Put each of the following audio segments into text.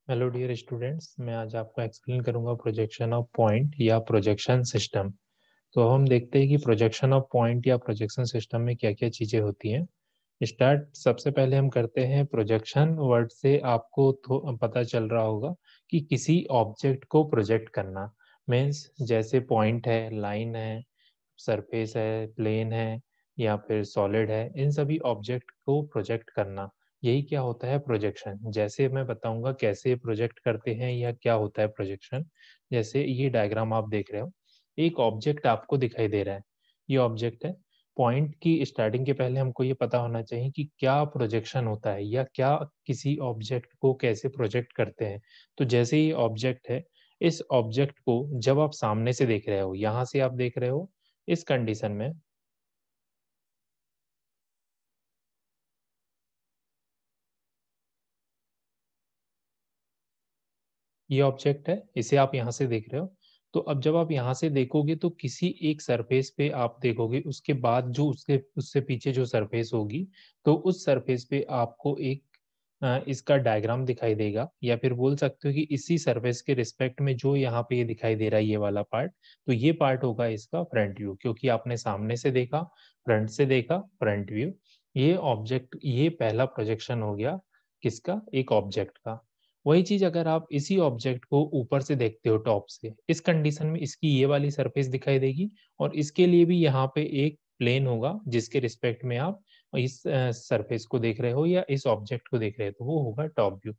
Hello dear students, मैं आज आपको एक्सप्लेन करूंगा प्रोजेक्शन ऑफ पॉइंट या प्रोजेक्शन सिस्टम। तो हम देखते हैं कि प्रोजेक्शन ऑफ पॉइंट या प्रोजेक्शन सिस्टम में क्या क्या चीज़ें होती हैं। स्टार्ट सबसे पहले हम करते हैं प्रोजेक्शन वर्ड से। आपको पता चल रहा होगा कि किसी ऑब्जेक्ट को प्रोजेक्ट करना मीन्स जैसे पॉइंट है, लाइन है, सरफेस है, प्लेन है या फिर सॉलिड है, इन सभी ऑब्जेक्ट को प्रोजेक्ट करना, यही क्या होता है प्रोजेक्शन। जैसे मैं बताऊंगा कैसे प्रोजेक्ट करते हैं या क्या होता है प्रोजेक्शन। जैसे ये डायग्राम आप देख रहे हो, एक ऑब्जेक्ट आपको दिखाई दे रहा है, ये ऑब्जेक्ट है। पॉइंट की स्टार्टिंग के पहले हमको ये पता होना चाहिए कि क्या प्रोजेक्शन होता है या क्या किसी ऑब्जेक्ट को कैसे प्रोजेक्ट करते हैं। तो जैसे ये ऑब्जेक्ट है, इस ऑब्जेक्ट को जब आप सामने से देख रहे हो, यहाँ से आप देख रहे हो, इस कंडीशन में ये ऑब्जेक्ट है, इसे आप यहाँ से देख रहे हो। तो अब जब आप यहाँ से देखोगे तो किसी एक सरफेस पे आप देखोगे, उसके बाद जो उसके उससे पीछे जो सरफेस होगी, तो उस सरफेस पे आपको एक इसका डायग्राम दिखाई देगा, या फिर बोल सकते हो कि इसी सरफेस के रिस्पेक्ट में जो यहाँ पे ये दिखाई दे रहा है, ये वाला पार्ट, तो ये पार्ट होगा इसका फ्रंट व्यू, क्योंकि आपने सामने से देखा, फ्रंट से देखा, फ्रंट व्यू। ये ऑब्जेक्ट, ये पहला प्रोजेक्शन हो गया किसका, एक ऑब्जेक्ट का। वही चीज अगर आप इसी ऑब्जेक्ट को ऊपर से देखते हो, टॉप से, इस कंडीशन में इसकी ये वाली सरफेस दिखाई देगी, और इसके लिए भी यहाँ पे एक प्लेन होगा जिसके रिस्पेक्ट में आप इस सरफेस को देख रहे हो या इस ऑब्जेक्ट को देख रहे हो, तो वो होगा टॉप व्यू।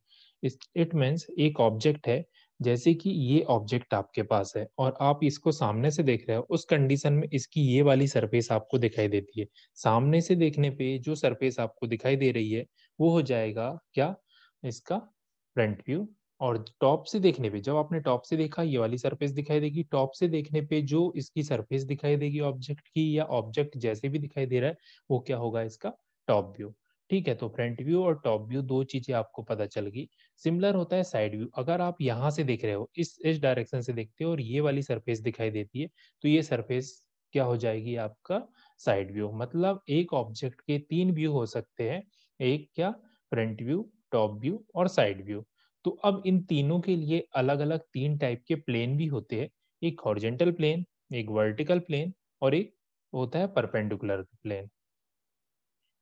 इट मीन्स एक ऑब्जेक्ट है, जैसे कि ये ऑब्जेक्ट आपके पास है और आप इसको सामने से देख रहे हो, उस कंडीशन में इसकी ये वाली सरफेस आपको दिखाई देती है। सामने से देखने पे जो सरफेस आपको दिखाई दे रही है, वो हो जाएगा क्या, इसका फ्रंट व्यू। और टॉप से देखने पे, जब आपने टॉप से देखा, ये वाली सरफेस दिखाई देगी। टॉप से देखने पे जो इसकी सरफेस दिखाई देगी ऑब्जेक्ट की, या ऑब्जेक्ट जैसे भी दिखाई दे रहा है, वो क्या होगा, इसका टॉप व्यू। ठीक है, तो फ्रंट व्यू और टॉप व्यू दो चीजें आपको पता चल गई। सिमिलर होता है साइड व्यू। अगर आप यहाँ से देख रहे हो, इस डायरेक्शन से देखते हो और ये वाली सरफेस दिखाई देती है, तो ये सरफेस क्या हो जाएगी, आपका साइड व्यू। मतलब एक ऑब्जेक्ट के तीन व्यू हो सकते हैं, एक क्या, फ्रंट व्यू, टॉप व्यू और साइड व्यू। तो अब इन तीनों के लिए अलग अलग तीन टाइप के प्लेन भी होते हैं, एक हॉरिजेंटल प्लेन, एक वर्टिकल प्लेन और एक होता है परपेंडिकुलर प्लेन।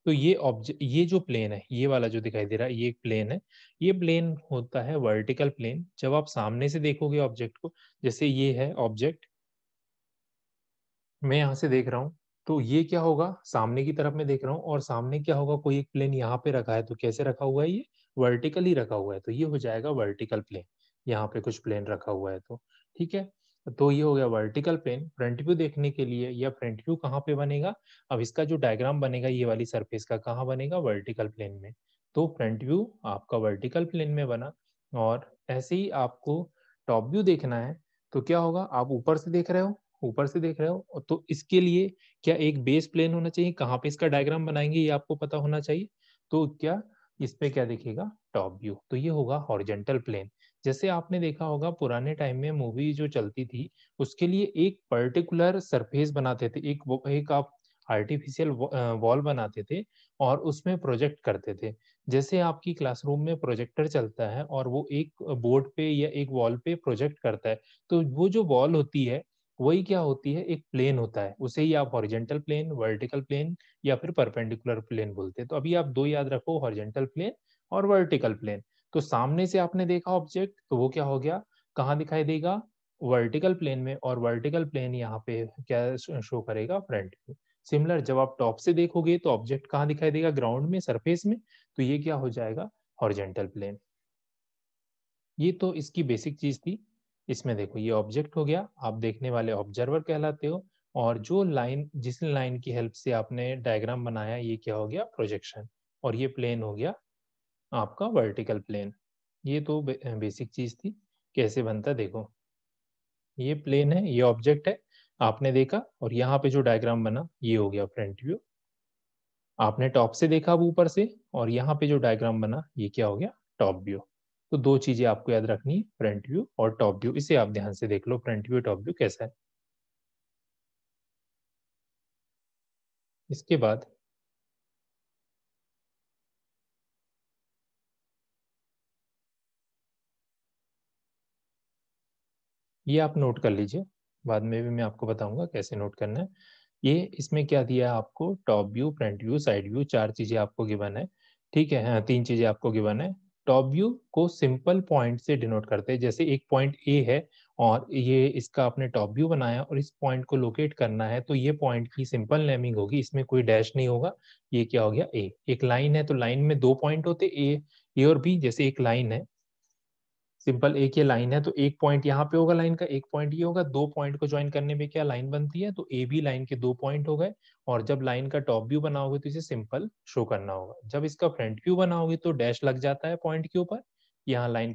तो ये जो प्लेन है, ये वाला जो दिखाई दे रहा है, ये एक प्लेन है। ये प्लेन होता है वर्टिकल प्लेन। जब आप सामने से देखोगे ऑब्जेक्ट को, जैसे ये है ऑब्जेक्ट, मैं यहाँ से देख रहा हूँ, तो ये क्या होगा, सामने की तरफ मैं देख रहा हूँ, और सामने क्या होगा, कोई एक प्लेन यहाँ पे रखा है, तो कैसे रखा हुआ है, ये वर्टिकली रखा हुआ है, तो ये हो जाएगा वर्टिकल प्लेन। यहाँ पे कुछ प्लेन रखा हुआ है तो ठीक है। तो ये हो गया वर्टिकल प्लेन। फ्रंट व्यू देखने के लिए, या फ्रंट व्यू कहाँ पे बनेगा, अब इसका जो डायग्राम बनेगा ये वाली सरफेस का, कहाँ बनेगा, वर्टिकल प्लेन में। तो फ्रंट व्यू आपका वर्टिकल प्लेन में बना। और ऐसे ही आपको टॉप व्यू देखना है, तो क्या होगा, आप ऊपर से देख रहे हो, ऊपर से देख रहे हो, तो इसके लिए क्या एक बेस प्लेन होना चाहिए, कहाँ पे इसका डायग्राम बनाएंगे ये आपको पता होना चाहिए। तो क्या, इस पे क्या दिखेगा, टॉप व्यू, तो ये होगा हॉरिजेंटल प्लेन। जैसे आपने देखा होगा पुराने टाइम में मूवी जो चलती थी, उसके लिए एक पर्टिकुलर सरफेस बनाते थे, एक आप आर्टिफिशियल वॉल बनाते थे और उसमें प्रोजेक्ट करते थे। जैसे आपकी क्लासरूम में प्रोजेक्टर चलता है और वो एक बोर्ड पे या एक वॉल पे प्रोजेक्ट करता है, तो वो जो वॉल होती है, वही क्या होती है, एक प्लेन होता है, उसे ही आप हॉरिजेंटल प्लेन, वर्टिकल प्लेन या फिर परपेंडिकुलर प्लेन बोलते हैं। तो अभी आप दो याद रखो, हॉरिजेंटल प्लेन और वर्टिकल प्लेन। तो सामने से आपने देखा ऑब्जेक्ट, तो वो क्या हो गया, कहाँ दिखाई देगा, वर्टिकल प्लेन में, और वर्टिकल प्लेन यहाँ पे क्या शो करेगा, फ्रंट व्यू। सिमिलर जब आप टॉप से देखोगे तो ऑब्जेक्ट कहाँ दिखाई देगा, ग्राउंड में, सरफेस में, तो ये क्या हो जाएगा, हॉरिजेंटल प्लेन। ये तो इसकी बेसिक चीज थी। इसमें देखो, ये ऑब्जेक्ट हो गया, आप देखने वाले ऑब्जर्वर कहलाते हो, और जो लाइन, जिस लाइन की हेल्प से आपने डायग्राम बनाया, ये क्या हो गया, प्रोजेक्शन। और ये प्लेन हो गया आपका वर्टिकल प्लेन। ये तो बेसिक चीज थी, कैसे बनता देखो, ये प्लेन है, ये ऑब्जेक्ट है, आपने देखा, और यहाँ पे जो डायग्राम बना, ये हो गया फ्रंट व्यू। आपने टॉप से देखा अब ऊपर से, और यहाँ पे जो डायग्राम बना, ये क्या हो गया, टॉप व्यू। तो दो चीजें आपको याद रखनी है, फ्रंट व्यू और टॉप व्यू। इसे आप ध्यान से देख लो, फ्रंट व्यू टॉप व्यू कैसा है। इसके बाद ये आप नोट कर लीजिए, बाद में भी मैं आपको बताऊंगा कैसे नोट करना है। ये इसमें क्या दिया है आपको, top view, front view, side view, 4 चीजें आपको गिवन है, ठीक है। हाँ, 3 चीजें आपको गिवन है। टॉप व्यू को सिंपल पॉइंट से डिनोट करते हैं, जैसे एक पॉइंट ए है और ये इसका आपने टॉप व्यू बनाया और इस पॉइंट को लोकेट करना है, तो ये पॉइंट की सिंपल नेमिंग होगी, इसमें कोई डैश नहीं होगा। ये क्या हो गया, ए। एक लाइन है तो लाइन में 2 पॉइंट होते, ए और बी। जैसे एक लाइन है, सिंपल एक ये लाइन है तो एक पॉइंट यहाँ पे होगा लाइन का, एक पॉइंट ये होगा, 2 पॉइंट को ज्वाइन करने में क्या लाइन बनती है, तो ए बी लाइन के 2 पॉइंट हो गए। और जब लाइन का टॉप व्यू बनाओगे तो इसे सिंपल शो करना होगा। जब इसका फ्रंट व्यू बनाओगे तो डैश लग जाता है पॉइंट के ऊपर, यहाँ लाइन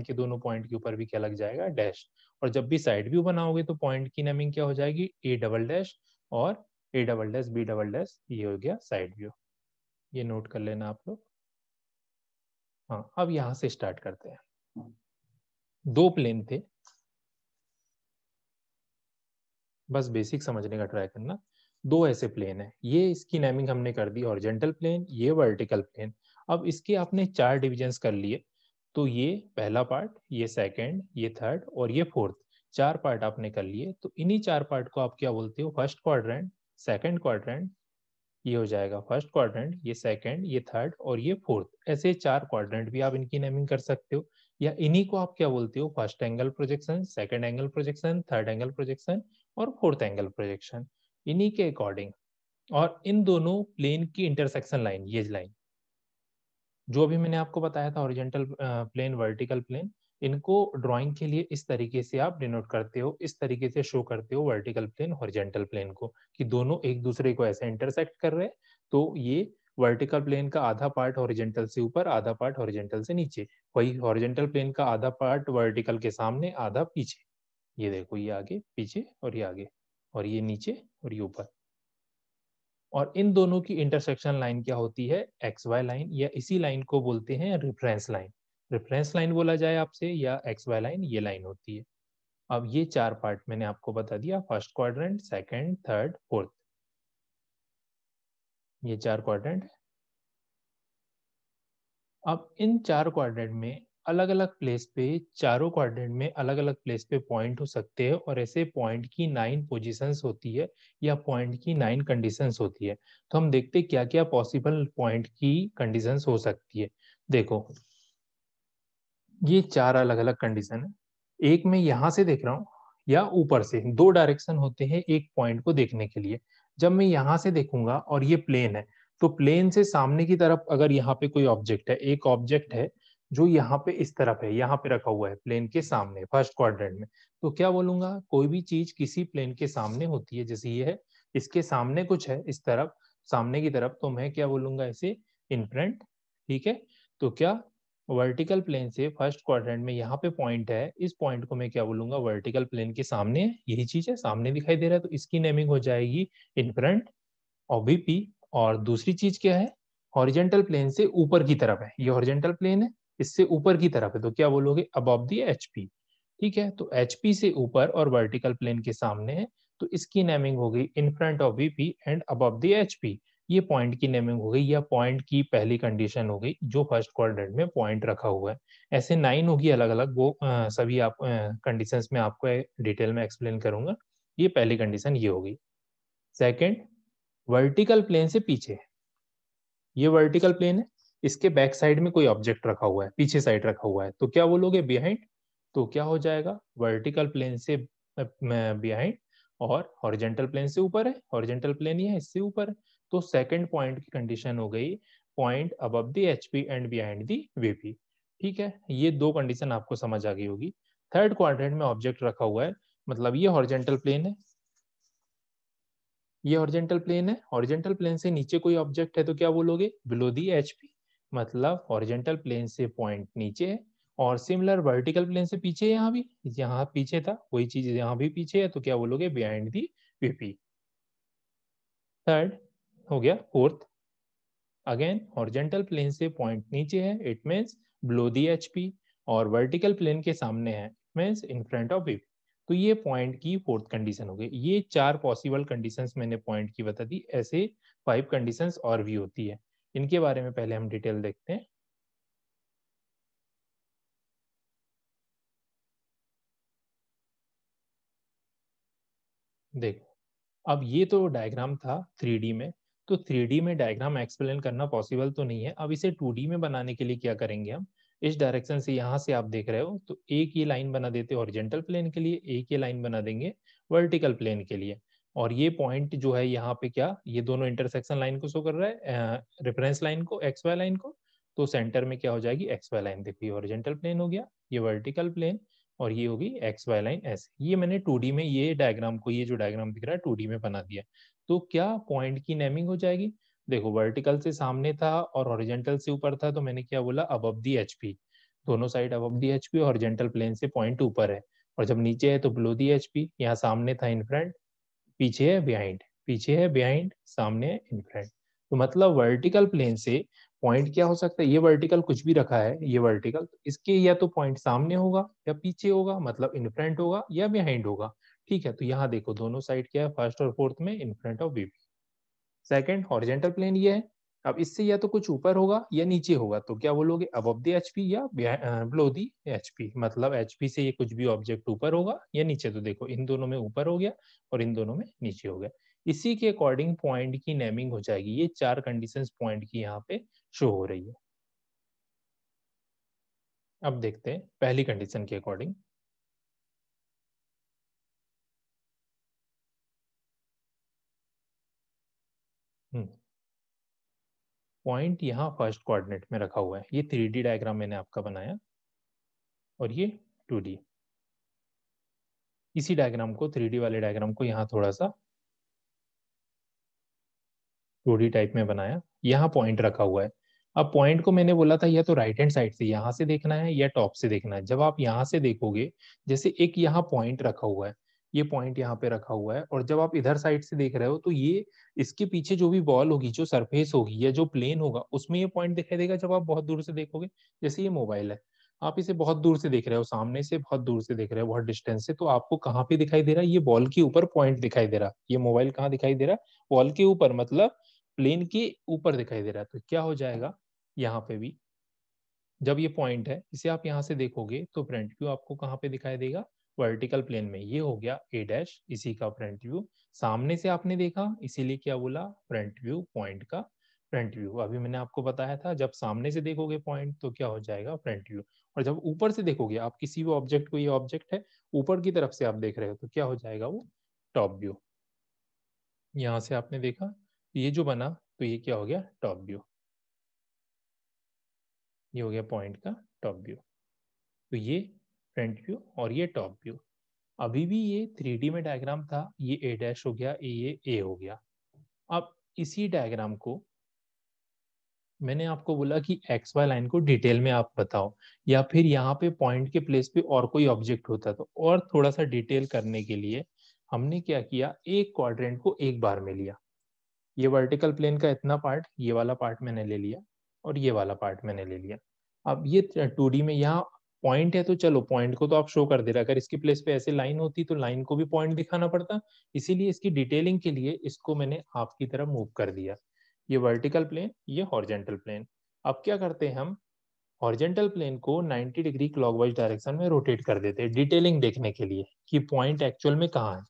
के दोनों पॉइंट के ऊपर भी क्या लग जाएगा, डैश। और जब भी साइड व्यू बनाओगे तो पॉइंट की नेमिंग क्या हो जाएगी, ए डबल डैश और A double dash B double dash, ये हो गया साइड व्यू। ये नोट कर लेना आप लोग। हाँ, अब यहाँ से स्टार्ट करते हैं। 2 प्लेन थे, बस बेसिक समझने का ट्राई करना। 2 ऐसे प्लेन है, ये इसकी नेमिंग हमने कर दी हॉरिजॉन्टल प्लेन, ये वर्टिकल प्लेन। अब इसके आपने 4 डिविजन्स कर लिए, तो ये पहला पार्ट, ये सेकंड, ये थर्ड और ये फोर्थ, 4 पार्ट आपने कर लिए। तो इन्हीं 4 पार्ट को आप क्या बोलते हो, फर्स्ट क्वाड्रेंट, सेकंड क्वाड्रेंट, ये हो जाएगा फर्स्ट क्वाड्रेंट, ये सेकंड, ये थर्ड और ये फोर्थ। ऐसे 4 क्वाड्रेंट भी आप इनकी नेमिंग कर सकते हो। या इन्हीं को आप क्या बोलते हो, first angle projection, second angle projection, third angle projection और फोर्थ एंगल प्रोजेक्शन, इन्हीं के अकॉर्डिंग। और इन दोनों प्लेन की इंटरसेक्शन लाइन, ये लाइन जो अभी मैंने आपको बताया था, हॉरिजॉन्टल प्लेन, वर्टिकल प्लेन, इनको ड्राइंग के लिए इस तरीके से आप डिनोट करते हो, इस तरीके से शो करते हो वर्टिकल प्लेन, हॉरिजॉन्टल प्लेन को, कि दोनों एक दूसरे को ऐसे इंटरसेक्ट कर रहे हैं। तो ये वर्टिकल प्लेन का आधा पार्ट हॉरिजॉन्टल से ऊपर, आधा पार्ट हॉरिजॉन्टल से नीचे। वही हॉरिजॉन्टल प्लेन का आधा पार्ट वर्टिकल के सामने, आधा पीछे। ये देखो, ये आगे पीछे और ये आगे, और ये नीचे और ये ऊपर। और इन दोनों की इंटरसेक्शन लाइन क्या होती है, एक्स वाई लाइन, या इसी लाइन को बोलते हैं रेफरेंस लाइन। रेफरेंस लाइन बोला जाए आपसे, या एक्स वाई लाइन, ये लाइन होती है। अब ये 4 पार्ट मैंने आपको बता दिया, first quadrant, second, third, fourth, ये 4 क्वाड्रेंट। अब इन 4 क्वाड्रेंट में अलग अलग प्लेस पे, चारों क्वाड्रेंट में अलग अलग प्लेस पे पॉइंट हो सकते हैं, और ऐसे पॉइंट की 9 पोजीशंस होती है, या पॉइंट की 9 कंडीशंस होती है। तो हम देखते हैं क्या क्या पॉसिबल पॉइंट की कंडीशंस हो सकती है। देखो, ये 4 अलग अलग कंडीशन है। एक मैं यहाँ से देख रहा हूँ या ऊपर से, 2 डायरेक्शन होते हैं एक पॉइंट को देखने के लिए। जब मैं यहाँ से देखूंगा और ये प्लेन है, तो प्लेन से सामने की तरफ अगर यहाँ पे कोई ऑब्जेक्ट है, एक ऑब्जेक्ट है जो यहाँ पे इस तरफ है, यहाँ पे रखा हुआ है प्लेन के सामने फर्स्ट क्वाड्रेंट में, तो क्या बोलूंगा, कोई भी चीज किसी प्लेन के सामने होती है, जैसे ये है, इसके सामने कुछ है इस तरफ, सामने की तरफ, तो मैं क्या बोलूंगा इसे, इन फ्रंट। ठीक है, तो क्या, वर्टिकल प्लेन से फर्स्ट क्वाड्रेंट में यहाँ पे पॉइंट है, इस पॉइंट को मैं क्या बोलूंगा, वर्टिकल प्लेन के सामने है, यही चीज है, सामने दिखाई दे रहा है, तो इसकी नेमिंग हो जाएगी इन फ्रंट और वीपी। और दूसरी चीज क्या है, हॉरिजॉन्टल प्लेन से ऊपर की तरफ है, ये हॉरिजॉन्टल प्लेन है, इससे ऊपर की तरफ है, तो क्या बोलोगे, अबव द एचपी। ठीक है, तो एचपी से ऊपर और वर्टिकल प्लेन के सामने है, तो इसकी नेमिंग हो गई इन front of VP and above the HP. ये पॉइंट की नेमिंग हो गई, या पॉइंट की पहली कंडीशन हो गई जो फर्स्ट क्वाड्रेंट में पॉइंट रखा हुआ है। ऐसे 9 होगी अलग अलग, वो सभी आप कंडीशंस में आपको डिटेल में एक्सप्लेन करूंगा। ये पहली कंडीशन ये होगी। सेकंड, वर्टिकल प्लेन से पीछे, ये वर्टिकल प्लेन है, इसके बैक साइड में कोई ऑब्जेक्ट रखा हुआ है, पीछे साइड रखा हुआ है, तो क्या बोलोगे, बिहाइंड। तो क्या हो जाएगा, वर्टिकल प्लेन से बिहाइंड, और हॉरिजॉन्टल प्लेन से ऊपर है, हॉरिजॉन्टल प्लेन ये है, इससे ऊपर है। तो सेकंड पॉइंट की कंडीशन हो गई, point above the HP and behind the VP. ठीक है, ये 2 कंडीशन आपको समझ आ गई होगी। थर्ड क्वाड्रेंट में ऑब्जेक्ट रखा हुआ है, मतलब ये हॉरिजॉन्टल प्लेन है, ये हॉरिजॉन्टल प्लेन है, हॉरिजॉन्टल प्लेन से नीचे कोई ऑब्जेक्ट है, तो क्या बोलोगे, बिलो दी एचपी, मतलब हॉरिजॉन्टल प्लेन से पॉइंट नीचे है, और सिमिलर वर्टिकल प्लेन से पीछे है, यहाँ भी, यहाँ पीछे था वही चीज यहाँ भी पीछे है, तो क्या बोलोगे, बिहाइंड दी वीपी। थर्ड हो गया। फोर्थ, अगेन हॉरिजॉन्टल प्लेन से पॉइंट नीचे है, it means below the HP, और वर्टिकल प्लेन के सामने है, means in front of VP. तो ये पॉइंट की फोर्थ कंडीशन हो गई। ये 4 पॉसिबल कंडीशंस मैंने पॉइंट की बता दी, ऐसे 5 कंडीशंस और भी होती है। इनके बारे में पहले हम डिटेल देखते हैं। देखो, अब ये तो डायग्राम था 3D में, तो 3D में डायग्राम एक्सप्लेन करना पॉसिबल तो नहीं है। अब इसे 2D में बनाने के लिए क्या करेंगे हम, इस डायरेक्शन से यहाँ से आप देख रहे हो, तो एक ये लाइन बना देते हॉरिजॉन्टल प्लेन के लिए, एक ये लाइन बना देंगे वर्टिकल प्लेन के लिए। और ये पॉइंट जो है यहाँ पे क्या, ये दोनों इंटरसेक्शन लाइन को शो कर रहा है, रेफरेंस लाइन को, एक्स वाई लाइन को। तो सेंटर में क्या हो जाएगी, एक्स वाई लाइन। देखिए हॉरिजॉन्टल प्लेन हो गया, ये वर्टिकल प्लेन, और ये होगी एक्स वाई लाइन ऐसे। ये मैंने 2D में ये डायग्राम को, ये जो डायग्राम दिख रहा है 2D में बना दिया। तो क्या पॉइंट की नेमिंग हो जाएगी। देखो वर्टिकल से सामने था और हॉरिजॉन्टल से ऊपर था, तो मैंने क्या बोला, अबव दी एचपी। दोनों side above the HP, horizontal plane से पॉइंट ऊपर है। और जब नीचे है तो बिलो दी एचपी। यहाँ सामने था इन फ्रंट, पीछे है बिहाइंड, पीछे है बिहाइंड, सामने है इन फ्रंट। तो मतलब वर्टिकल प्लेन से पॉइंट क्या हो सकता है, ये वर्टिकल कुछ भी रखा है, ये वर्टिकल, इसके या तो पॉइंट सामने होगा या पीछे होगा, मतलब इन फ्रंट होगा या बिहाइंड होगा। ठीक है, तो यहाँ देखो दोनों साइड क्या है, फर्स्ट और फोर्थ में in front of BP. Second horizontal plane ये है। अब इससे या तो कुछ ऊपर होगा या नीचे होगा, तो क्या बोलोगे, अबव द एचपी या बिलो द एचपी। मतलब एचपी से ये कुछ भी ऑब्जेक्ट ऊपर होगा या नीचे। तो देखो इन दोनों में ऊपर हो गया और इन दोनों में नीचे हो गया। इसी के अकॉर्डिंग पॉइंट की नेमिंग हो जाएगी। ये 4 कंडीशंस पॉइंट की यहाँ पे शो हो रही है। अब देखते हैं पहली कंडीशन के अकॉर्डिंग। पॉइंट यहाँ फर्स्ट कोऑर्डिनेट में रखा हुआ है। ये 3D डायग्राम मैंने आपका बनाया और ये 2D। इसी डायग्राम को, 3D वाले डायग्राम को यहाँ थोड़ा सा 2D टाइप में बनाया। यहाँ पॉइंट रखा हुआ है। अब पॉइंट को मैंने बोला था या तो राइट हैंड साइड से यहाँ से देखना है या टॉप से देखना है। जब आप यहाँ से देखोगे, जैसे एक यहाँ पॉइंट रखा हुआ है, ये पॉइंट यहाँ पे रखा हुआ है, और जब आप इधर साइड से देख रहे हो तो ये, इसके पीछे जो भी वॉल होगी, जो सरफेस होगी या जो प्लेन होगा, उसमें ये पॉइंट दिखाई देगा जब आप बहुत दूर से देखोगे। जैसे ये मोबाइल है, आप इसे बहुत दूर से देख रहे हो, सामने से बहुत दूर से देख रहे हो, बहुत डिस्टेंस से, तो आपको कहाँ पे दिखाई दे रहा है, ये वॉल के ऊपर पॉइंट दिखाई दे रहा है। ये मोबाइल कहाँ दिखाई दे रहा है, वॉल के ऊपर, मतलब प्लेन के ऊपर दिखाई दे रहा है। तो क्या हो जाएगा, यहाँ पे भी जब ये पॉइंट है, इसे आप यहाँ से देखोगे तो फ्रंट व्यू आपको कहाँ पे दिखाई देगा, वर्टिकल प्लेन में। ये हो गया ए डैश, इसी का फ्रंट व्यू। सामने से आपने देखा, इसीलिए क्या बोला, फ्रंट व्यू, पॉइंट का फ्रंट व्यू। अभी मैंने आपको बताया था, जब सामने से देखोगे पॉइंट तो क्या हो जाएगा, फ्रंट व्यू। और जब ऊपर से देखोगे आप किसी भी ऑब्जेक्ट को, ये ऑब्जेक्ट है, ऊपर की तरफ से आप देख रहे हो, तो क्या हो जाएगा, वो टॉप व्यू। यहाँ से आपने देखा, ये जो बना, तो ये क्या हो गया, टॉप व्यू। ये हो गया पॉइंट का टॉप व्यू। तो ये फ्रंट व्यू और ये टॉप व्यू। अभी भी ये 3D में डायग्राम था, ये ए डैश हो गया, ये ए हो गया। अब इसी डायग्राम को मैंने आपको बोला कि एक्स वाई लाइन को डिटेल में आप बताओ, या फिर यहाँ पे पॉइंट के प्लेस पे और कोई ऑब्जेक्ट होता, तो और थोड़ा सा डिटेल करने के लिए हमने क्या किया, एक क्वाड्रेंट को एक बार में लिया। ये वर्टिकल प्लेन का इतना पार्ट, ये वाला पार्ट मैंने ले लिया, और ये वाला पार्ट मैंने ले लिया। अब ये 2D में यहाँ पॉइंट है, तो चलो पॉइंट को तो आप शो कर दे रहे, अगर इसके प्लेस पे ऐसे लाइन होती तो लाइन को भी पॉइंट दिखाना पड़ता। इसीलिए इसकी डिटेलिंग के लिए इसको मैंने आपकी तरफ मूव कर दिया। ये वर्टिकल प्लेन, ये हॉरिजॉन्टल प्लेन। अब क्या करते हैं हम, हॉरिजॉन्टल प्लेन को 90 डिग्री क्लॉकवाइज डायरेक्शन में रोटेट कर देते हैं, डिटेलिंग देखने के लिए कि पॉइंट एक्चुअल में कहाँ है।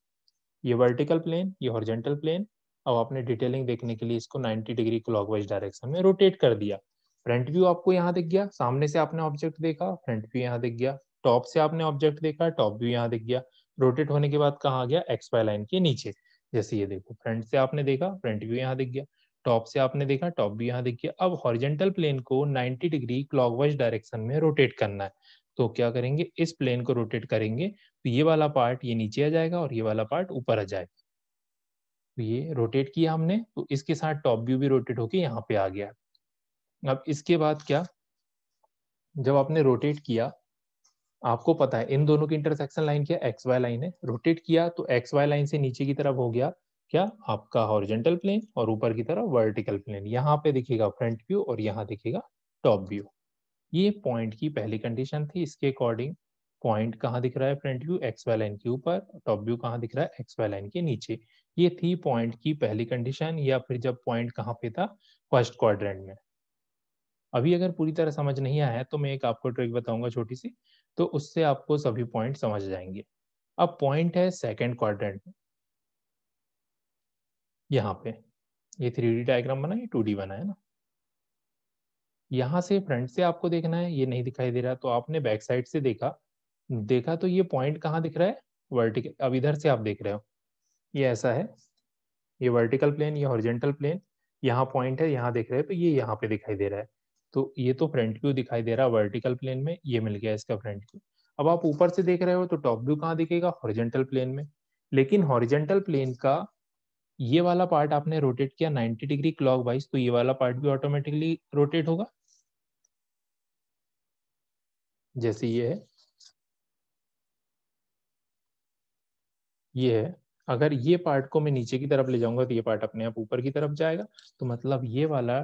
ये वर्टिकल प्लेन, ये हॉरिजॉन्टल प्लेन। अब आपने डिटेलिंग देखने के लिए इसको 90 डिग्री क्लॉकवाइज डायरेक्शन में रोटेट कर दिया। फ्रंट व्यू आपको यहाँ दिख गया, सामने से आपने ऑब्जेक्ट देखा, फ्रंट व्यू यहाँ दिख गया। टॉप से आपने ऑब्जेक्ट देखा, टॉप व्यू यहाँ दिख गया। रोटेट होने के बाद कहाँ आ गया, एक्स वाई लाइन के नीचे। जैसे ये देखो, फ्रंट से आपने देखा, फ्रंट व्यू यहाँ दिख गया। टॉप से आपने देखा, टॉप व्यू यहाँ दिख गया। अब हॉरिजॉन्टल प्लेन को 90 डिग्री क्लॉकवाइज डायरेक्शन में रोटेट करना है। तो क्या करेंगे, इस प्लेन को रोटेट करेंगे, तो ये वाला पार्ट ये नीचे आ जाएगा और ये वाला पार्ट ऊपर आ जाएगा। तो ये रोटेट किया हमने, तो इसके साथ टॉप व्यू भी रोटेट होके यहाँ पे आ गया। अब इसके बाद क्या, जब आपने रोटेट किया, आपको पता है इन दोनों की इंटरसेक्शन लाइन क्या, एक्स वाई लाइन है। रोटेट किया तो एक्स वाई लाइन से नीचे की तरफ हो गया क्या, आपका हॉरिजॉन्टल प्लेन, और ऊपर की तरफ वर्टिकल प्लेन। यहाँ पे दिखेगा फ्रंट व्यू और यहाँ दिखेगा टॉप व्यू। ये पॉइंट की पहली कंडीशन थी। इसके अकॉर्डिंग पॉइंट कहाँ दिख रहा है, front view X Y line के ऊपर, टॉप व्यू कहाँ दिख रहा है, एक्स वाई लाइन के नीचे। ये थी पॉइंट की पहली कंडीशन, या फिर जब पॉइंट कहाँ पे था, फर्स्ट क्वाड्रेंट में। अभी अगर पूरी तरह समझ नहीं आया है तो मैं एक आपको ट्रिक बताऊंगा छोटी सी, तो उससे आपको सभी पॉइंट समझ जाएंगे। अब पॉइंट है सेकंड क्वाड्रेंट में, यहाँ पे ये 3D डायग्राम बना, ये 2D बना है ना। यहाँ से फ्रंट से आपको देखना है, ये नहीं दिखाई दे रहा, तो आपने बैक साइड से देखा, देखा तो ये पॉइंट कहाँ दिख रहा है? वर्टिकल। अब इधर से आप देख रहे हो, ये ऐसा है, ये वर्टिकल प्लेन, ये हॉरिजॉन्टल प्लेन, यहाँ पॉइंट है, यहाँ देख रहे हैं, तो ये यहाँ पे दिखाई दे रहा है। तो ये तो फ्रंट व्यू दिखाई दे रहा है वर्टिकल प्लेन में, ये मिल गया इसका फ्रंट व्यू। अब आप ऊपर से देख रहे हो तो टॉप व्यू कहाँ दिखेगा? हॉरिजॉन्टल प्लेन में। लेकिन हॉरिजॉन्टल प्लेन का ये वाला पार्ट आपने रोटेट किया 90 डिग्री क्लॉकवाइज, तो ये वाला पार्ट भी ऑटोमेटिकली रोटेट होगा, जैसे ये है, ये है। अगर ये पार्ट को मैं नीचे की तरफ ले जाऊंगा तो ये पार्ट अपने आप ऊपर की तरफ जाएगा, तो मतलब ये वाला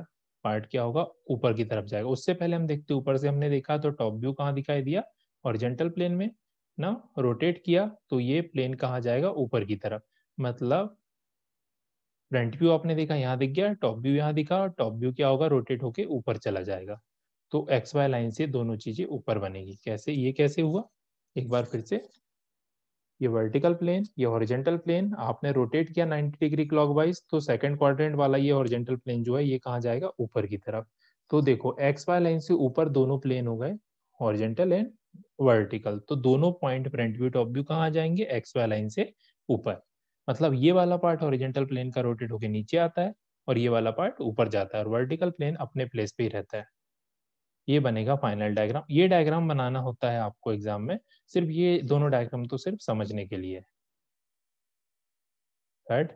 पार्ट क्या होगा? ऊपर की तरफ जाएगा। उससे पहले हम देखते, ऊपर से हमने देखा तो टॉप व्यू कहाँ दिखाई दिया? हॉरिजॉन्टल प्लेन में ना। रोटेट किया तो ये प्लेन कहाँ जाएगा? ऊपर की तरफ। मतलब फ्रंट व्यू आपने देखा, यहाँ दिख गया, टॉप व्यू यहाँ दिखा, और टॉप व्यू क्या होगा? रोटेट होके ऊपर चला जाएगा। तो एक्स वाई लाइन से दोनों चीजें ऊपर बनेगी। कैसे? ये कैसे हुआ? एक बार फिर से, ये वर्टिकल प्लेन, ये हॉरिजॉन्टल प्लेन, आपने रोटेट किया 90 डिग्री क्लॉकवाइज, तो सेकंड क्वाड्रेंट वाला ये हॉरिजॉन्टल प्लेन जो है ये कहाँ जाएगा? ऊपर की तरफ। तो देखो एक्स वाई लाइन से ऊपर दोनों प्लेन हो गए, हॉरिजॉन्टल एंड वर्टिकल। तो दोनों point front view top view कहाँ जाएंगे? एक्स वाई लाइन से ऊपर। मतलब ये वाला पार्ट हॉरिजॉन्टल प्लेन का रोटेट होकर नीचे आता है, और ये वाला पार्ट ऊपर जाता है, और वर्टिकल प्लेन अपने प्लेस पे ही रहता है। ये बनेगा फाइनल डायग्राम। ये डायग्राम बनाना होता है आपको एग्जाम में, सिर्फ ये दोनों डायग्राम तो सिर्फ समझने के लिए। थर्ड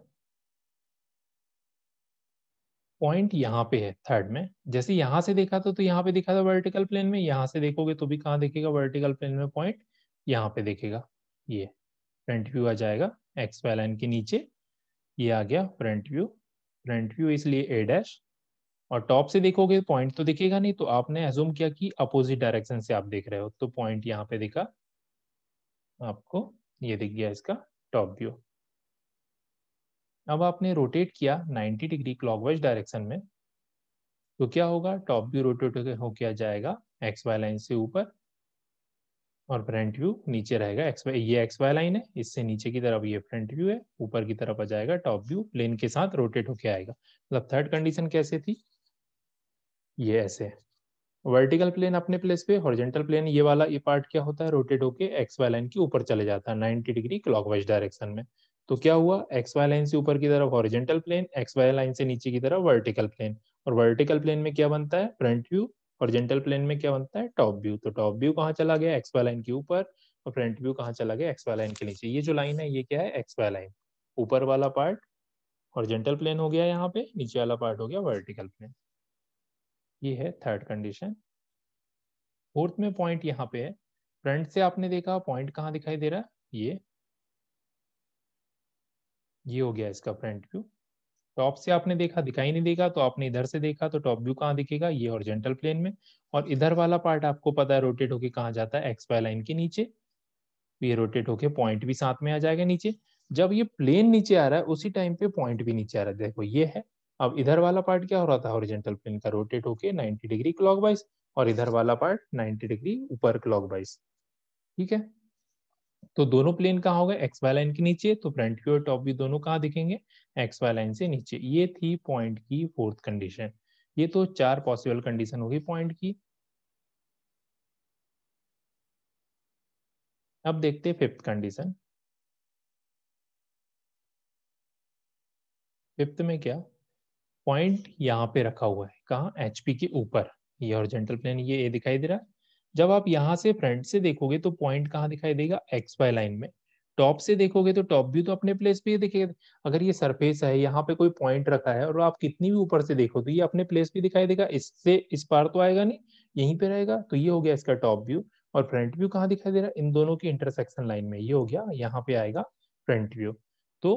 पॉइंट यहाँ पे है, थर्ड में। जैसे यहाँ से देखा तो यहाँ पे दिखा था वर्टिकल प्लेन में, यहाँ से देखोगे तो भी कहाँ दिखेगा? वर्टिकल प्लेन में पॉइंट यहाँ पे दिखेगा। ये फ्रंट व्यू आ जाएगा एक्स वाई लाइन के नीचे, ये आ गया फ्रंट व्यू। फ्रंट व्यू इसलिए ए डैश। और टॉप से देखोगे पॉइंट तो दिखेगा नहीं, तो आपने एज्यूम किया कि अपोजिट डायरेक्शन से आप देख रहे हो, तो पॉइंट यहाँ पे दिखा आपको, ये दिख गया इसका टॉप व्यू। अब आपने रोटेट किया 90 डिग्री क्लॉकवाइज डायरेक्शन में, तो क्या होगा? टॉप व्यू रोटेट होकर आ जाएगा एक्स वाई लाइन से ऊपर, और फ्रंट व्यू नीचे रहेगा। एक्स वाई, ये एक्स वाई लाइन है, इससे नीचे की तरफ ये फ्रंट व्यू है, ऊपर की तरफ आ जाएगा टॉप व्यू, प्लेन के साथ रोटेट होके आएगा। मतलब थर्ड कंडीशन कैसे थी? ये ऐसे, वर्टिकल प्लेन अपने प्लेस पे, हॉरिजॉन्टल प्लेन ये वाला, ये पार्ट क्या होता है? रोटेट होके एक्स वाई लाइन के ऊपर चले जाता है 90 डिग्री क्लॉकवाइज डायरेक्शन में। तो क्या हुआ? एक्स वाई लाइन से ऊपर की तरफ horizontal plane, X Y line से नीचे की तरफ वर्टिकल प्लेन। और वर्टिकल प्लेन में क्या बनता है? Front view. हॉरिजॉन्टल प्लेन में क्या बनता है? Top view. तो टॉप व्यू कहाँ चला गया? एक्स वाई लाइन के ऊपर। और फ्रंट व्यू कहाँ चला गया? एक्स वाई लाइन के नीचे। ये जो लाइन है ये क्या है? X Y line. ऊपर वाला पार्ट हॉरिजॉन्टल प्लेन हो गया, यहाँ पे नीचे वाला पार्ट हो गया वर्टिकल प्लेन। ये है थर्ड कंडीशन। फोर्थ में पॉइंट यहाँ पे है, फ्रंट से आपने देखा पॉइंट कहाँ दिखाई दे रहा है? ये हो गया इसका फ्रंट व्यू। टॉप से आपने देखा, दिखाई नहीं देगा, तो आपने इधर से देखा तो टॉप व्यू कहाँ दिखेगा? ये हॉरिजॉन्टल प्लेन में। और इधर वाला पार्ट आपको पता है रोटेट होके कहाँ जाता है? एक्स वाई लाइन के नीचे। तो ये रोटेट होके पॉइंट भी साथ में आ जाएगा नीचे। जब ये प्लेन नीचे आ रहा है उसी टाइम पे पॉइंट भी नीचे आ रहा है, देखो ये है। अब इधर वाला पार्ट क्या हो रहा था? हॉरिजॉन्टल प्लेन का रोटेट होके 90 डिग्री क्लॉकवाइज, और इधर वाला पार्ट 90 डिग्री ऊपर क्लॉकवाइज। ठीक है, तो दोनों प्लेन कहाँ हो गए? एक्स वाई लाइन के नीचे। तो फ्रंट व्यू और टॉप व्यू दोनों कहाँ दिखेंगे? एक्स वाई लाइन से नीचे। ये थी पॉइंट की फोर्थ कंडीशन। ये तो चार पॉसिबल कंडीशन होगी पॉइंट की। अब देखते हैं फिफ्थ कंडीशन। फिफ्थ में क्या? पॉइंट यहाँ पे रखा हुआ है, कहाँ? एचपी के ऊपर। ये हॉरिजॉन्टल प्लेन, ये दिखाई दे रहा है। जब आप यहाँ से फ्रंट से देखोगे तो पॉइंट कहाँ दिखाई देगा? एक्स वाई लाइन में। टॉप से देखोगे तो टॉप व्यू तो अपने प्लेस पे ही दिखेगा। अगर ये सरफेस है, यहाँ पे कोई पॉइंट रखा है, और आप कितनी भी ऊपर से देखो तो ये अपने प्लेस पे दिखाई देगा, इससे इस पार तो आएगा नहीं, यहीं पे रहेगा। तो ये हो गया इसका टॉप व्यू। और फ्रंट व्यू कहाँ दिखाई दे रहा है? इन दोनों की इंटरसेक्शन लाइन में, ये हो गया, यहाँ पे आएगा फ्रंट व्यू। तो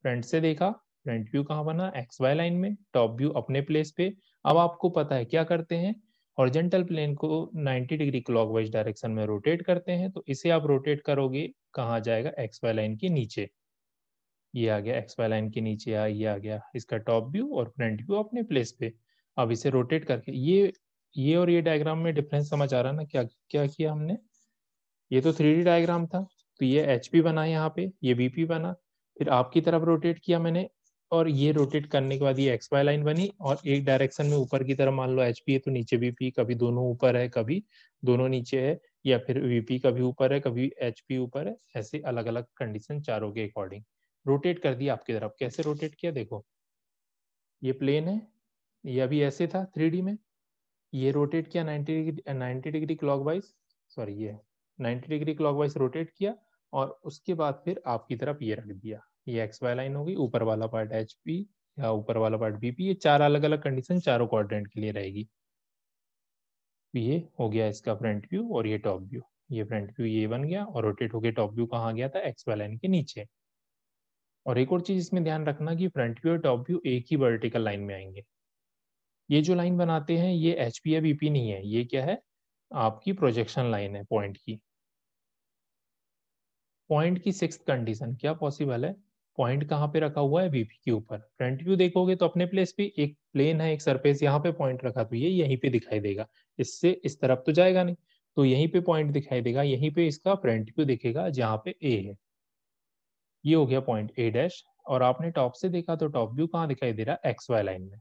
फ्रंट से देखा, फ्रंट व्यू कहाँ बना? एक्स वाई लाइन में, टॉप व्यू अपने प्लेस पे। अब आपको पता है क्या करते हैं? हॉरिजॉन्टल प्लेन को 90 डिग्री क्लॉकवाइज डायरेक्शन में रोटेट करते हैं, तो इसे आप रोटेट करोगे कहाँ जाएगा? एक्स वाई लाइन के नीचे। ये आ गया एक्स वाई लाइन के नीचे, ये आ गया इसका टॉप व्यू, और फ्रंट व्यू अपने प्लेस पे। अब इसे रोटेट करके ये और ये डायग्राम में डिफरेंस समझ आ रहा है ना? क्या क्या किया हमने? ये तो 3D डायग्राम था, तो ये एचपी बना यहाँ पे, ये बीपी बना। फिर आपकी तरफ रोटेट किया मैंने, और ये रोटेट करने के बाद ये एक्स वाई लाइन बनी और एक डायरेक्शन में ऊपर की तरफ मान लो एच पी है तो नीचे वीपी, कभी दोनों ऊपर है कभी दोनों नीचे है, या फिर वीपी कभी ऊपर है कभी एच पी ऊपर है, ऐसे अलग अलग कंडीशन चारों के अकॉर्डिंग रोटेट कर दिया आपकी तरफ। कैसे रोटेट किया देखो, ये प्लेन है, ये अभी ऐसे था 3D में, ये रोटेट किया 90 डिग्री क्लॉकवाइज, सॉरी ये 90 डिग्री क्लॉकवाइज रोटेट किया, और उसके बाद फिर आपकी तरफ ये रख दिया, ये एक्स वाई लाइन होगी, ऊपर वाला पार्ट एच पी या ऊपर वाला पार्ट बीपी, ये चार अलग अलग कंडीशन चारों क्वाड्रेंट के लिए रहेगी। ये हो गया इसका फ्रंट व्यू और ये टॉप व्यू, ये फ्रंट व्यू ये बन गया, और रोटेट होके टॉप व्यू कहाँ गया था, एक्स वाई लाइन के नीचे। और एक और चीज इसमें ध्यान रखना कि फ्रंट व्यू और टॉप व्यू एक ही वर्टिकल लाइन में आएंगे। ये जो लाइन बनाते हैं ये एच पी या बीपी नहीं है, ये क्या है, आपकी प्रोजेक्शन लाइन है पॉइंट की। पॉइंट की सिक्स्थ कंडीशन क्या पॉसिबल है, पॉइंट कहाँ पे रखा हुआ है, वीपी के ऊपर। फ्रंट व्यू देखोगे तो अपने प्लेस पे एक प्लेन है, एक सरफेस, यहाँ पे पॉइंट रखा तो ये यहीं पे दिखाई देगा, इससे इस तरफ तो जाएगा नहीं, तो यहीं पे पॉइंट दिखाई देगा, यहीं पे इसका फ्रंट व्यू दिखेगा जहाँ पे ए है। ये हो गया पॉइंट ए डैश। और आपने टॉप से देखा तो टॉप व्यू कहाँ दिखाई दे रहा है, एक्स वाई लाइन में।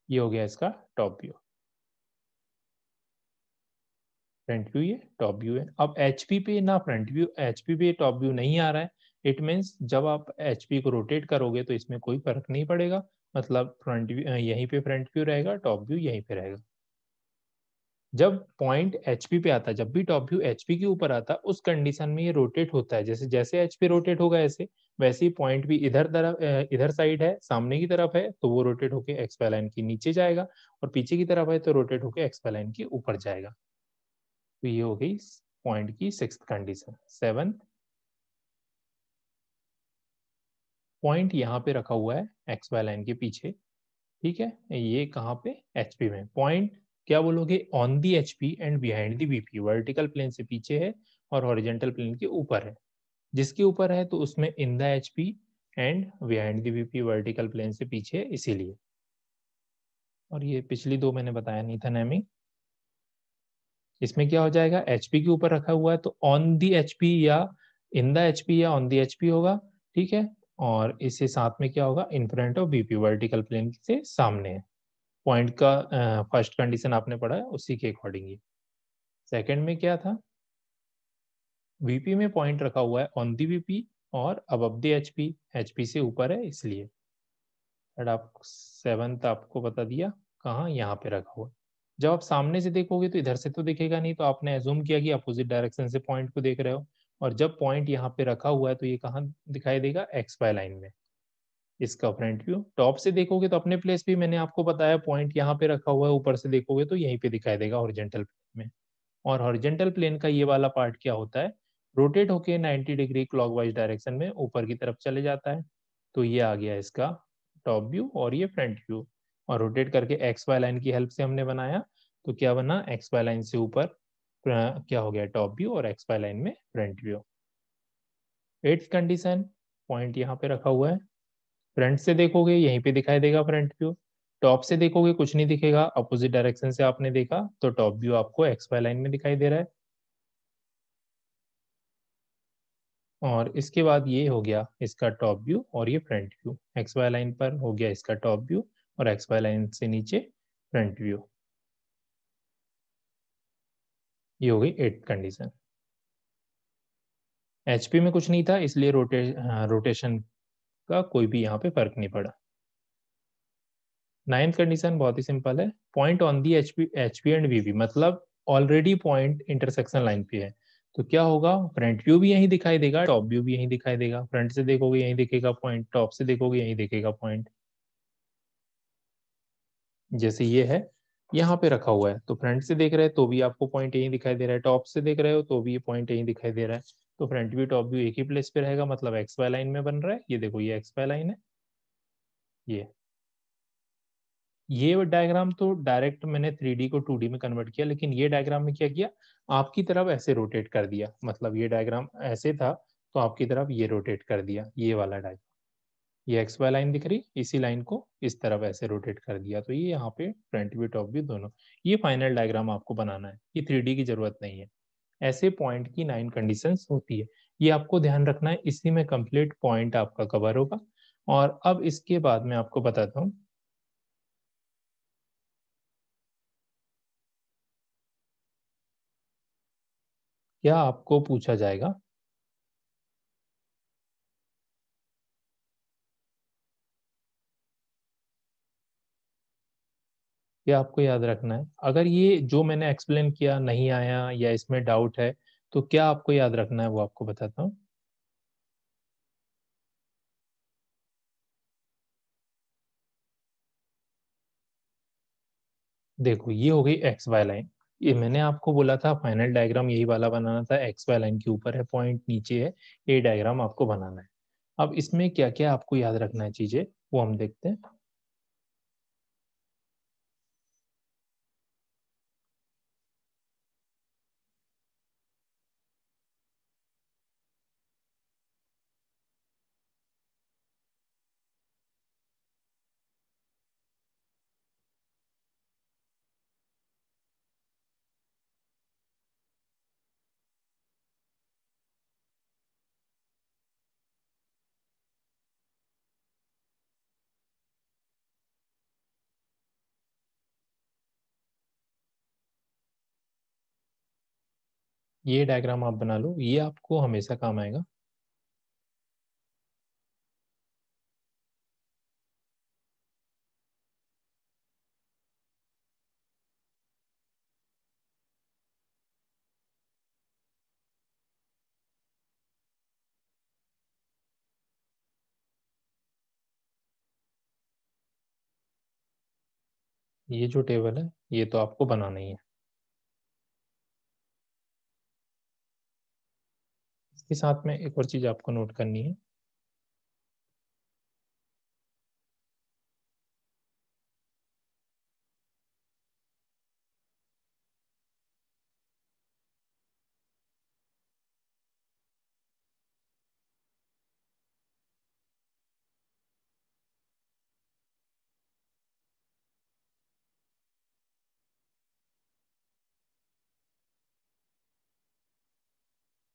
ये हो गया इसका टॉप व्यू, फ्रंट व्यू ये टॉप व्यू है। अब एचपी पे ना फ्रंट व्यू, एचपी पे टॉप व्यू नहीं आ रहा है, इट मीन्स जब आप एचपी को रोटेट करोगे तो इसमें कोई फर्क नहीं पड़ेगा, मतलब फ्रंट व्यू यहीं पे फ्रंट व्यू रहेगा, टॉप व्यू यहीं पे रहेगा। जब पॉइंट एचपी पे आता है, जब भी टॉप व्यू एचपी के ऊपर आता है, उस कंडीशन में ये रोटेट होता है, जैसे जैसे एचपी रोटेट होगा ऐसे वैसे ही पॉइंट भी इधर तरफ इधर साइड है, सामने की तरफ है तो वो रोटेट होके एक्स वाई लाइन के नीचे जाएगा, और पीछे की तरफ है तो रोटेट होके एक्स वाई लाइन के ऊपर जाएगा। तो ये हो गई पॉइंट की सिक्स्थ कंडीशन। सेवंथ, पॉइंट यहाँ पे रखा हुआ है एक्स वाई लाइन के पीछे, ठीक है, ये कहाँ पे, एचपी में। पॉइंट क्या बोलोगे, on the HP and behind the BP, vertical plane से पीछे है और हॉरिजॉन्टल प्लेन के ऊपर है। जिसके ऊपर है तो उसमें in the HP and behind the BP, vertical plane से पीछे है इसीलिए। और ये पिछली दो मैंने बताया नहीं था नेमिंग। इसमें क्या हो जाएगा, एचपी के ऊपर रखा हुआ है तो ऑन दी एचपी या इन द एचपी या ऑन दी एचपी होगा, ठीक है। और इसके साथ में क्या होगा, in front of BP, vertical plane से सामने है। पॉइंट का फर्स्ट कंडीशन आपने पढ़ा है उसी के अकॉर्डिंग ही। सेकंड में क्या था, वीपी में पॉइंट रखा हुआ है ऑन दी वीपी और अबव द एचपी, एचपी से ऊपर है इसलिए। बट आप सेवंथ आपको बता दिया कहाँ, यहाँ पे रखा हुआ है। जब आप सामने से देखोगे तो इधर से तो दिखेगा नहीं, तो आपने एज्यूम किया कि अपोजिट डायरेक्शन से पॉइंट को देख रहे हो, और जब पॉइंट यहाँ पे रखा हुआ है तो ये कहाँ दिखाई देगा, एक्स वाई लाइन में। इसका फ्रंट व्यू टॉप से देखोगे तो अपने प्लेस भी मैंने आपको बताया पॉइंट यहाँ पे रखा हुआ है, ऊपर से देखोगे तो यहीं पे दिखाई देगा हॉरिजॉन्टल प्लेन में। और हॉरिजॉन्टल प्लेन का ये वाला पार्ट क्या होता है, रोटेट होके 90 डिग्री क्लॉकवाइज डायरेक्शन में ऊपर की तरफ चले जाता है। तो ये आ गया इसका टॉप व्यू और ये फ्रंट व्यू, और रोटेट करके एक्स वाई लाइन की हेल्प से हमने बनाया, तो क्या बना, एक्स वाई लाइन से ऊपर क्या हो गया, टॉप व्यू, और एक्स वाई लाइन में front view. Eighth condition, point यहाँ पे रखा हुआ है, फ्रंट से देखोगे यहीं पे दिखाई देगा फ्रंट व्यू, टॉप से देखोगे कुछ नहीं दिखेगा, अपोजिट डायरेक्शन से आपने देखा तो टॉप व्यू आपको एक्स वाई लाइन में दिखाई दे रहा है। और इसके बाद ये हो गया इसका टॉप व्यू और ये front view, X Y line पर हो गया इसका टॉप व्यू और एक्स वाई लाइन से नीचे फ्रंट व्यू। ये हो गई एट कंडीशन। एचपी में कुछ नहीं था इसलिए रोटेशन का कोई भी यहाँ पे फर्क नहीं पड़ा। नाइन्थ कंडीशन बहुत ही सिंपल है, point on the HP and VV, मतलब ऑलरेडी पॉइंट इंटरसेक्शन लाइन पे है, तो क्या होगा, फ्रंट व्यू भी यहीं दिखाई देगा, टॉप व्यू भी यहीं दिखाई देगा, फ्रंट से देखोगे यहीं दिखेगा पॉइंट, टॉप से देखोगे यहीं दिखेगा पॉइंट। जैसे ये है यहाँ पे रखा हुआ है तो फ्रंट से देख रहे हैं तो भी आपको पॉइंट यहीं दिखाई दे रहा है, टॉप से देख रहे हो तो भी ये पॉइंट यहीं दिखाई दे रहा है, तो फ्रंट व्यू टॉप व्यू एक ही प्लेस पे रहेगा, मतलब एक्स वाई लाइन में बन रहा है। ये देखो ये एक्स वाई लाइन है, ये डायग्राम तो डायरेक्ट मैंने 3D को 2D में कन्वर्ट किया, लेकिन ये डायग्राम में क्या किया, आपकी तरफ ऐसे रोटेट कर दिया, मतलब ये डायग्राम ऐसे था तो आपकी तरफ ये रोटेट कर दिया, ये वाला डायग्राम, ये एक्स वाई लाइन दिख रही, इसी लाइन को इस तरफ ऐसे रोटेट कर दिया, तो ये यहाँ पे फ्रंट व्यू टॉप व्यू दोनों। ये फाइनल डायग्राम आपको बनाना है, ये 3D की जरूरत नहीं है। ऐसे पॉइंट की 9 कंडीशंस होती है, ये आपको ध्यान रखना है, इसी में कंप्लीट पॉइंट आपका कवर होगा। और अब इसके बाद मैं आपको बताता हूँ, क्या आपको पूछा जाएगा, ये आपको याद रखना है। अगर ये जो मैंने एक्सप्लेन किया नहीं आया या इसमें डाउट है, तो क्या आपको याद रखना है वो आपको बताता हूँ। देखो ये हो गई एक्स वाई लाइन। ये मैंने आपको बोला था फाइनल डायग्राम यही वाला बनाना था, एक्स वाई लाइन के ऊपर है, पॉइंट नीचे है, ये डायग्राम आपको बनाना है। अब इसमें क्या-क्या आपको याद रखना है चीजें, वो हम देखते हैं। ये डायग्राम आप बना लो, ये आपको हमेशा काम आएगा। ये जो टेबल है ये तो आपको बनाना ही है। इसके साथ में एक और चीज आपको नोट करनी है।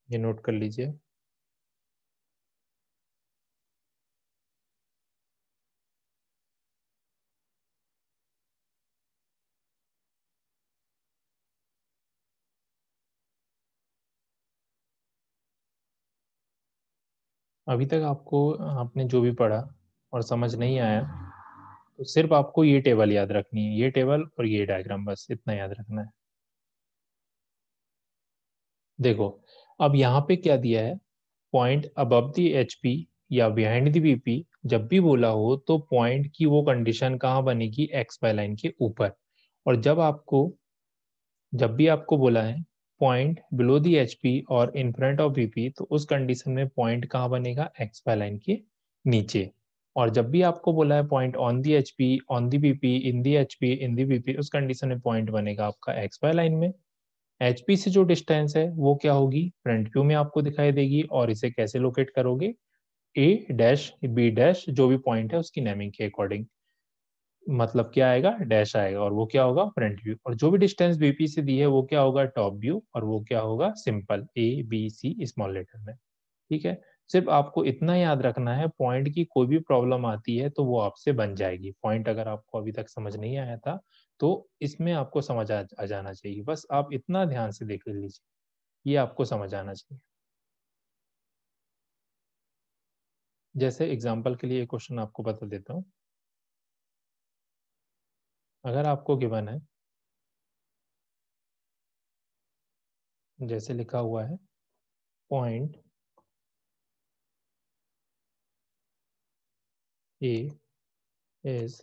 ये नोट कर लीजिए। अभी तक आपको आपने जो भी पढ़ा और समझ नहीं आया, तो सिर्फ आपको ये टेबल याद रखनी है, ये टेबल और ये डायग्राम, बस इतना याद रखना है। देखो अब यहाँ पे क्या दिया है, पॉइंट अबव द एचपी या बिहाइंड द बीपी, जब भी बोला हो तो पॉइंट की वो कंडीशन कहाँ बनेगी, एक्स वाई लाइन के ऊपर। और जब भी आपको बोला है पॉइंट बिलो द एचपी और इन फ्रंट ऑफ बीपी, तो उस कंडीशन में पॉइंट कहाँ बनेगा, एक्स वाई लाइन के नीचे। और जब भी आपको बोला है point on the HP, on the BP, in the HP, in the BP, उस कंडीशन में पॉइंट बनेगा आपका एक्स वाई लाइन में। एचपी से जो डिस्टेंस है वो क्या होगी, फ्रंट व्यू में आपको दिखाई देगी। और इसे कैसे लोकेट करोगे, ए डैश बी डैश, जो भी पॉइंट है उसकी नेमिंग के अकॉर्डिंग, मतलब क्या आएगा, डैश आएगा, और वो क्या होगा, फ्रंट व्यू। और जो भी डिस्टेंस बीपी से दी है वो क्या होगा, टॉप व्यू, और वो क्या होगा, simple A B C small letter में। ठीक है। सिर्फ आपको इतना याद रखना है, पॉइंट की कोई भी प्रॉब्लम आती है तो वो आपसे बन जाएगी। पॉइंट अगर आपको अभी तक समझ नहीं आया था तो इसमें आपको समझ आ जाना चाहिए, बस आप इतना ध्यान से देख लीजिए, ये आपको समझ आना चाहिए। जैसे एग्जाम्पल के लिए क्वेश्चन आपको बता देता हूँ। अगर आपको गिवन है, जैसे लिखा हुआ है, point A is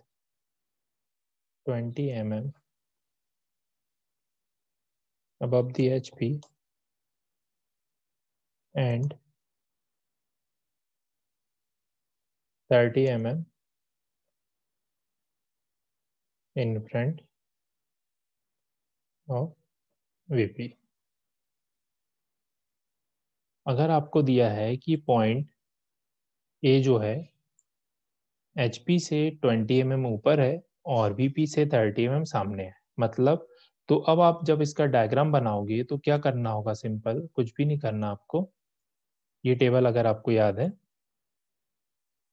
20 mm above the HP and 30 mm in front of VP। अगर आपको दिया है कि पॉइंट ए जो है HP से 20 mm ऊपर है और VP से 30 mm सामने है, मतलब तो अब आप जब इसका डायग्राम बनाओगे तो क्या करना होगा, सिंपल कुछ भी नहीं करना आपको। ये टेबल अगर आपको याद है,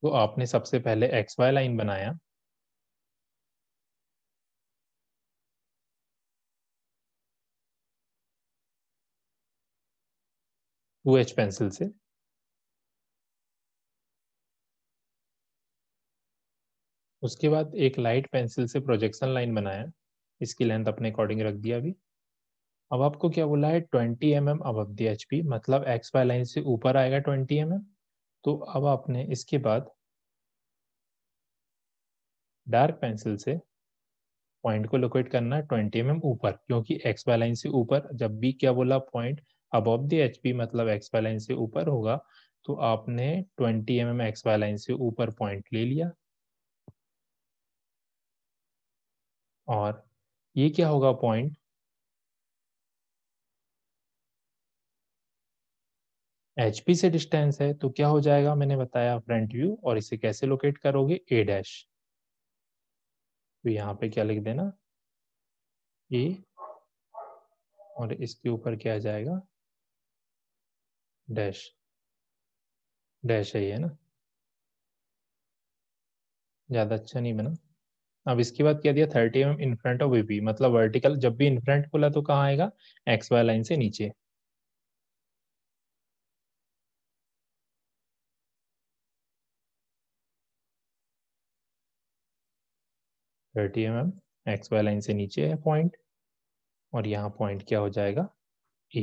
तो आपने सबसे पहले एक्स वाई लाइन बनाया, टू एच पेंसिल से। उसके बाद एक लाइट पेंसिल से प्रोजेक्शन लाइन बनाया, इसकी लेंथ अपने अकॉर्डिंग रख दिया अभी। अब आपको क्या बोला है, 20 mm अबव द एचपी, मतलब एक्स वाई लाइन से ऊपर आएगा 20 mm। तो अब आपने इसके बाद डार्क पेंसिल से पॉइंट को लोकेट करना है 20 mm ऊपर, क्योंकि एक्स वाई लाइन से ऊपर जब भी क्या बोला पॉइंट अबव द एचपी मतलब एक्स वाई लाइन से ऊपर होगा, तो आपने 20 mm एक्स वाई लाइन से ऊपर पॉइंट ले लिया। और ये क्या होगा पॉइंट, एचपी से डिस्टेंस है, तो क्या हो जाएगा, मैंने बताया फ्रंट व्यू। और इसे कैसे लोकेट करोगे, ए डैश। तो यहाँ पे क्या लिख देना, ए, और इसके ऊपर क्या आ जाएगा, डैश। डैश है ये ना, ज्यादा अच्छा नहीं बना। अब इसके बाद क्या दिया, 30 mm in front of VP, मतलब वर्टिकल जब भी इन फ्रंट बोला तो कहाँ आएगा, एक्स वाई लाइन से नीचे। 30 mm एक्स वाई लाइन से नीचे है पॉइंट, और यहाँ पॉइंट क्या हो जाएगा, ए।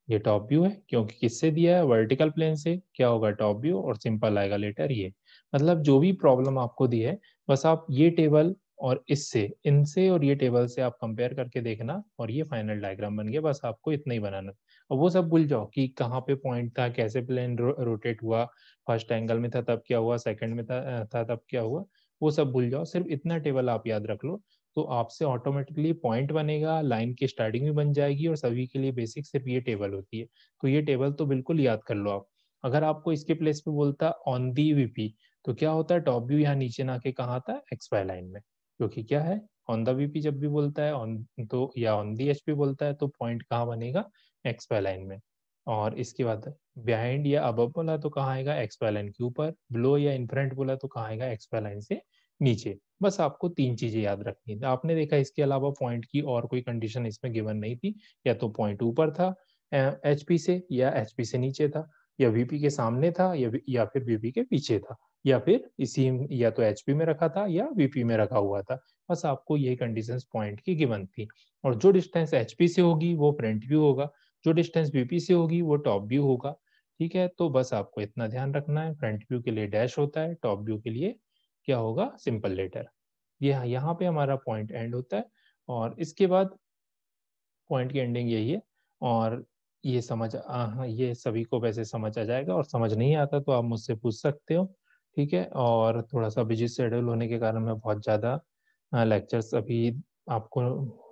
ये टॉप व्यू है, क्योंकि किससे दिया है, वर्टिकल प्लेन से, क्या होगा टॉप व्यू, और सिंपल आएगा लेटर ये। मतलब जो भी प्रॉब्लम आपको दी है, बस आप ये टेबल और इससे, इनसे और ये टेबल से आप कंपेयर करके देखना, और ये फाइनल डायग्राम बन गया। बस आपको इतना ही बनाना। और वो सब भूल जाओ कि कहाँ पे पॉइंट था, कैसे प्लेन रोटेट हुआ, फर्स्ट एंगल में था तब क्या हुआ, सेकंड में था तब क्या हुआ, वो सब भूल जाओ। सिर्फ इतना टेबल आप याद रख लो, तो आपसे ऑटोमेटिकली पॉइंट बनेगा, लाइन की स्टार्टिंग भी बन जाएगी, और सभी के लिए बेसिक सिर्फ ये टेबल होती है। तो ये टेबल तो बिल्कुल याद कर लो आप। अगर आपको इसके प्लेस पे बोलता ऑन दी वीपी, तो क्या होता है, टॉप व्यू यहाँ नीचे ना के कहाँ आता है, एक्स वाई लाइन में। क्योंकि क्या है, ऑन द वीपी जब भी बोलता है ऑन, तो या ऑन दी एचपी बोलता है, तो पॉइंट कहाँ बनेगा, एक्स वाई लाइन में। और इसके बाद बिहाइंड या अबव बोला तो कहाँ आएगा, एक्स वाई लाइन के ऊपर। बिलो या इन फ्रंट बोला तो कहाँ आएगा, एक्स वाई लाइन से नीचे। बस आपको तीन चीजें याद रखनी थी। आपने देखा इसके अलावा पॉइंट की और कोई कंडीशन इसमें गिवन नहीं थी, या तो पॉइंट ऊपर था एचपी से, या एचपी से नीचे था, या वीपी के सामने था, या फिर वीपी के पीछे था, या फिर इसी, या तो एचपी में रखा था या वीपी में रखा हुआ था। बस आपको ये कंडीशंस पॉइंट की गिवन थी। और जो डिस्टेंस एचपी से होगी वो फ्रंट व्यू होगा, जो डिस्टेंस वीपी से होगी वो टॉप व्यू होगा। ठीक है, तो बस आपको इतना ध्यान रखना है, फ्रंट व्यू के लिए डैश होता है, टॉप व्यू के लिए क्या होगा, सिंपल लेटर। ये यहाँ पे हमारा पॉइंट एंड होता है, और इसके बाद पॉइंट की एंडिंग यही है। और ये हाँ, ये सभी को वैसे समझ आ जाएगा, और समझ नहीं आता तो आप मुझसे पूछ सकते हो। ठीक है, और थोड़ा सा बिजी शेड्यूल होने के कारण मैं बहुत ज़्यादा लेक्चर्स अभी आपको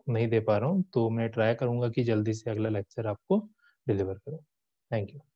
नहीं दे पा रहा हूँ, तो मैं ट्राई करूँगा कि जल्दी से अगला लेक्चर आपको डिलीवर करूँ। Thank you.